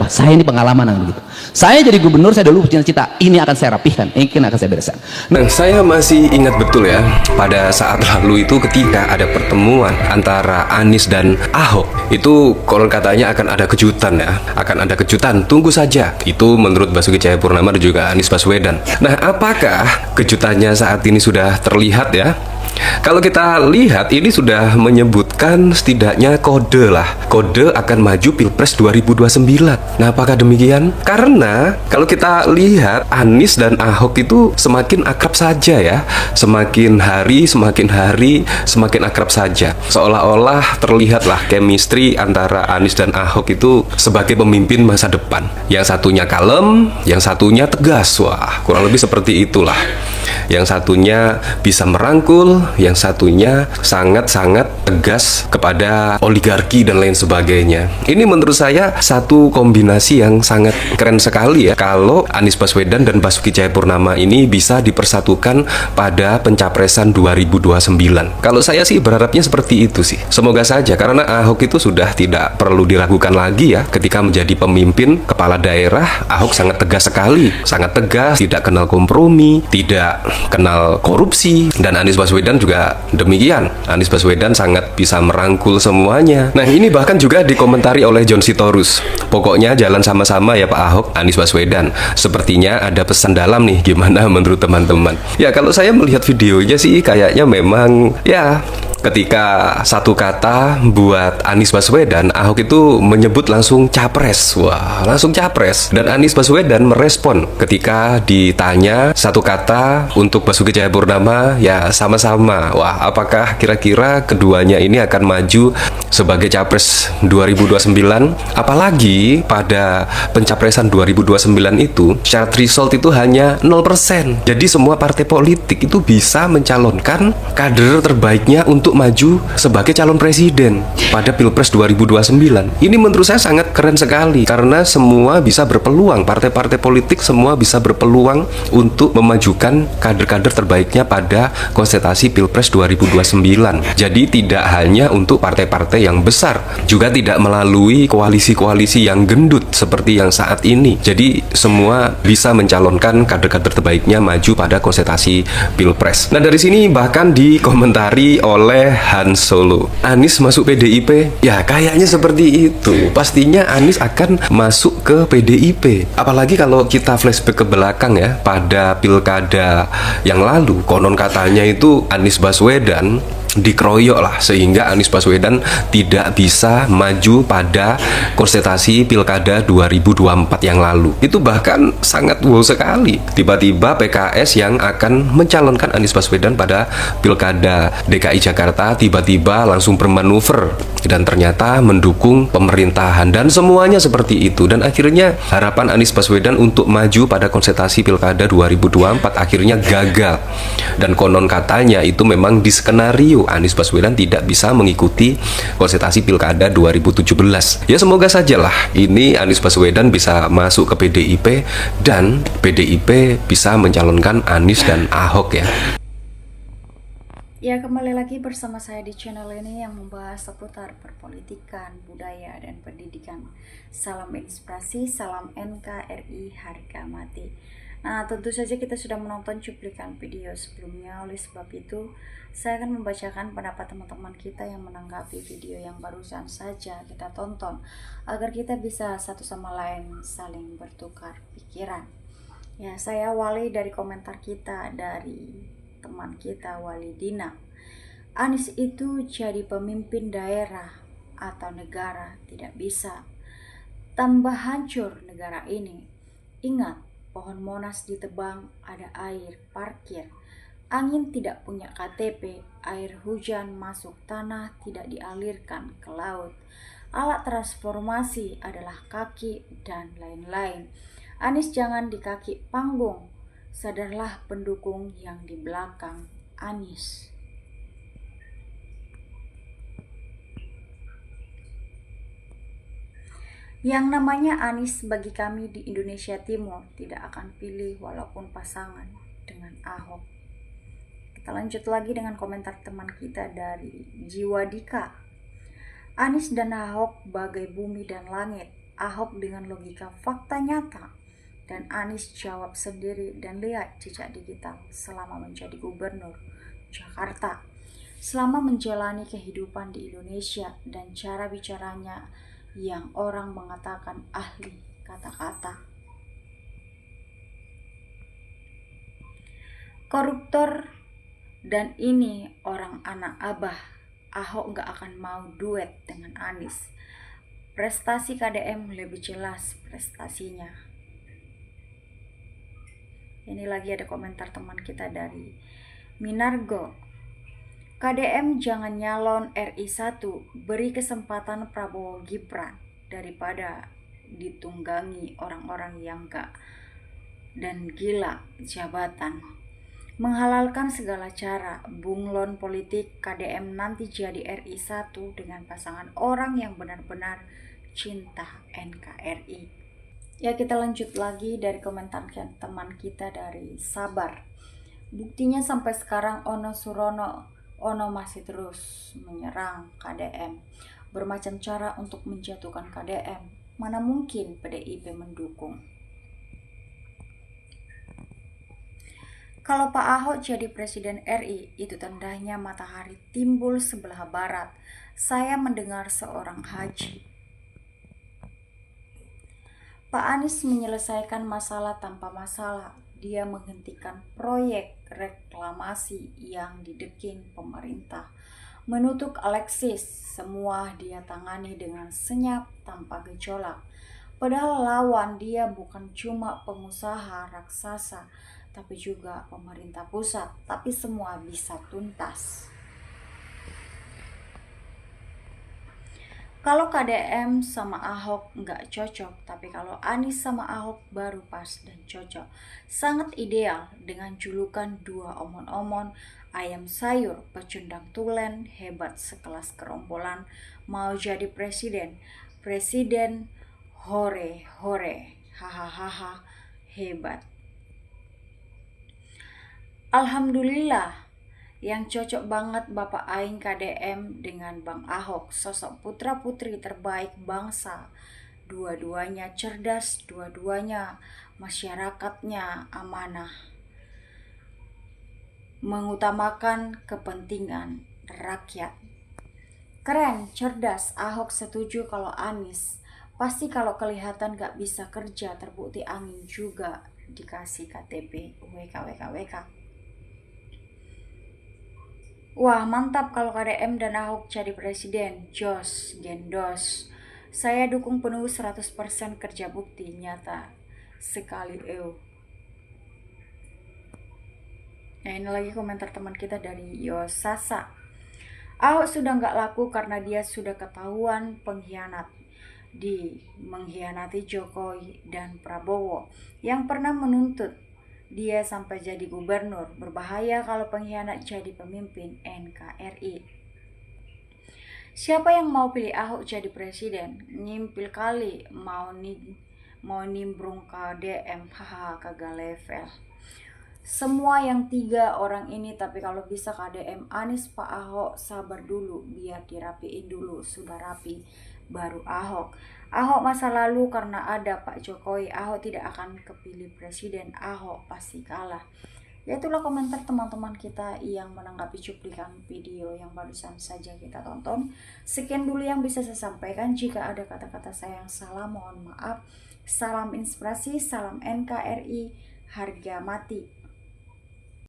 Saya ini pengalaman yang begitu. Saya jadi gubernur, saya dulu cita-cita ini akan saya rapihkan, ini akan saya bereskan. Nah, saya masih ingat betul ya, pada saat lalu itu ketika ada pertemuan antara Anies dan Ahok, itu konon katanya akan ada kejutan ya, akan ada kejutan, tunggu saja. Itu menurut Basuki Cahayapurnama dan juga Anies Baswedan. Nah, apakah kejutannya saat ini sudah terlihat ya? Kalau kita lihat ini sudah menyebutkan setidaknya kode lah, kode akan maju Pilpres 2029. Nah, apakah demikian? Karena kalau kita lihat Anies dan Ahok itu semakin akrab saja ya, semakin hari semakin akrab saja. Seolah-olah terlihatlah chemistry antara Anies dan Ahok itu sebagai pemimpin masa depan. Yang satunya kalem, yang satunya tegas. Wah, kurang lebih seperti itulah. Yang satunya bisa merangkul, yang satunya sangat-sangat tegas kepada oligarki dan lain sebagainya. Ini menurut saya satu kombinasi yang sangat keren sekali ya, kalau Anies Baswedan dan Basuki Cahayapurnama ini bisa dipersatukan pada pencapresan 2029. Kalau saya sih berharapnya seperti itu sih. Semoga saja, karena Ahok itu sudah tidak perlu diragukan lagi ya, ketika menjadi pemimpin kepala daerah. Ahok sangat tegas sekali, sangat tegas, tidak kenal kompromi, tidak kenal korupsi. Dan Anies Baswedan juga demikian. Anies Baswedan sangat bisa merangkul semuanya. Nah, ini bahkan juga dikomentari oleh John Sitorus. Pokoknya jalan sama-sama ya Pak Ahok, Anies Baswedan. Sepertinya ada pesan dalam nih, gimana menurut teman-teman? Ya, kalau saya melihat videonya sih kayaknya memang ya, ketika satu kata buat Anies Baswedan, Ahok itu menyebut langsung capres. Wah, langsung capres. Dan Anies Baswedan merespon ketika ditanya satu kata untuk Basuki Cahayapurnama, ya sama-sama. Wah, apakah kira-kira keduanya ini akan maju sebagai capres 2029? Apalagi pada pencapresan 2029 itu, syarat result itu hanya 0%. Jadi semua partai politik itu bisa mencalonkan kader terbaiknya untuk maju sebagai calon presiden pada Pilpres 2029. Ini menurut saya sangat keren sekali, karena semua bisa berpeluang, partai-partai politik semua bisa berpeluang untuk memajukan kader-kader terbaiknya pada kontestasi Pilpres 2029. Jadi tidak hanya untuk partai-partai yang besar, juga tidak melalui koalisi-koalisi yang gendut seperti yang saat ini. Jadi semua bisa mencalonkan kader-kader terbaiknya maju pada kontestasi Pilpres. Nah, dari sini bahkan dikomentari oleh Han Solo, Anies masuk PDIP? Ya, kayaknya seperti itu. Pastinya Anies akan masuk ke PDIP. Apalagi kalau kita flashback ke belakang ya, pada pilkada yang lalu, konon katanya itu Anies Baswedan dikeroyok lah, sehingga Anies Baswedan tidak bisa maju pada kontestasi pilkada 2024 yang lalu. Itu bahkan sangat wow sekali. Tiba-tiba PKS yang akan mencalonkan Anies Baswedan pada pilkada DKI Jakarta tiba-tiba langsung bermanuver dan ternyata mendukung pemerintahan, dan semuanya seperti itu. Dan akhirnya harapan Anies Baswedan untuk maju pada kontestasi pilkada 2024 akhirnya gagal. Dan konon katanya itu memang di skenario Anies Baswedan tidak bisa mengikuti kontestasi pilkada 2017. Ya, semoga sajalah ini Anies Baswedan bisa masuk ke PDIP dan PDIP bisa mencalonkan Anies dan Ahok ya. Ya, kembali lagi bersama saya di channel ini yang membahas seputar perpolitikan, budaya, dan pendidikan. Salam inspirasi, salam NKRI harga mati. Nah, tentu saja kita sudah menonton cuplikan video sebelumnya, oleh sebab itu saya akan membacakan pendapat teman-teman kita yang menanggapi video yang barusan saja kita tonton, agar kita bisa satu sama lain saling bertukar pikiran. Ya, saya awali dari komentar kita dari teman kita Walidina. Anies itu jadi pemimpin daerah atau negara tidak bisa. Tambah hancur negara ini. Ingat, pohon Monas ditebang, ada air parkir. Angin tidak punya KTP, air hujan masuk tanah tidak dialirkan ke laut. Alat transformasi adalah kaki dan lain-lain. Anies jangan di kaki panggung. Sadarlah pendukung yang di belakang Anies. Yang namanya Anies bagi kami di Indonesia Timur tidak akan pilih walaupun pasangan dengan Ahok. Kita lanjut lagi dengan komentar teman kita dari Jiwa Dika. Anies dan Ahok bagai bumi dan langit. Ahok dengan logika fakta nyata, dan Anies jawab sendiri dan lihat jejak digital selama menjadi gubernur Jakarta, selama menjalani kehidupan di Indonesia, dan cara bicaranya yang orang mengatakan ahli kata-kata. Koruptor, dan ini orang anak abah. Ahok gak akan mau duet dengan Anies. Prestasi KDM lebih jelas prestasinya. Ini lagi ada komentar teman kita dari Minargo. KDM jangan nyalon RI 1, beri kesempatan Prabowo Gibran daripada ditunggangi orang-orang yang gak dan gila jabatan. Menghalalkan segala cara, bunglon politik KDM nanti jadi RI 1 dengan pasangan orang yang benar-benar cinta NKRI. Ya, kita lanjut lagi dari komentar teman kita dari Sabar. Buktinya sampai sekarang Ono Surono masih terus menyerang KDM, bermacam cara untuk menjatuhkan KDM. Mana mungkin PDIP mendukung? Kalau Pak Ahok jadi Presiden RI, itu tandanya matahari timbul sebelah barat. Saya mendengar seorang haji. Pak Anies menyelesaikan masalah tanpa masalah. Dia menghentikan proyek reklamasi yang dideking pemerintah. Menutup Alexis, semua dia tangani dengan senyap tanpa gejolak. Padahal lawan dia bukan cuma pengusaha raksasa, tapi juga pemerintah pusat, tapi semua bisa tuntas. Kalau KDM sama Ahok nggak cocok, tapi kalau Anies sama Ahok baru pas dan cocok. Sangat ideal dengan julukan dua omon-omon, ayam sayur, pecundang tulen, hebat sekelas gerombolan, mau jadi presiden. Presiden hore hore, hahaha, hebat. Alhamdulillah, yang cocok banget Bapak Aing KDM dengan Bang Ahok, sosok putra-putri terbaik bangsa. Dua-duanya cerdas, dua-duanya masyarakatnya amanah, mengutamakan kepentingan rakyat. Keren, cerdas. Ahok setuju kalau Anies. Pasti kalau kelihatan gak bisa kerja, terbukti angin juga dikasih KTP, WK. Wah, mantap kalau KDM dan Ahok jadi presiden. Jos, gendos. Saya dukung penuh 100% kerja bukti nyata sekali. Nah, ini lagi komentar teman kita dari Yosasa. Ahok sudah nggak laku karena dia sudah ketahuan pengkhianat. Mengkhianati Jokowi dan Prabowo yang pernah menuntut dia sampai jadi gubernur. Berbahaya kalau pengkhianat jadi pemimpin NKRI. Siapa yang mau pilih Ahok jadi presiden? Nyimpil kali mau nimbrung KDM, haha, kagak level. Semua yang tiga orang ini, tapi kalau bisa KDM, Anies, Pak Ahok sabar dulu, biar dirapiin dulu, sudah rapi baru Ahok. Ahok masa lalu karena ada Pak Jokowi, Ahok tidak akan kepilih presiden, Ahok pasti kalah. Ya, itulah komentar teman-teman kita yang menanggapi cuplikan video yang barusan saja kita tonton. Sekian dulu yang bisa saya sampaikan. Jika ada kata-kata saya yang salah, mohon maaf. Salam inspirasi, salam NKRI, harga mati.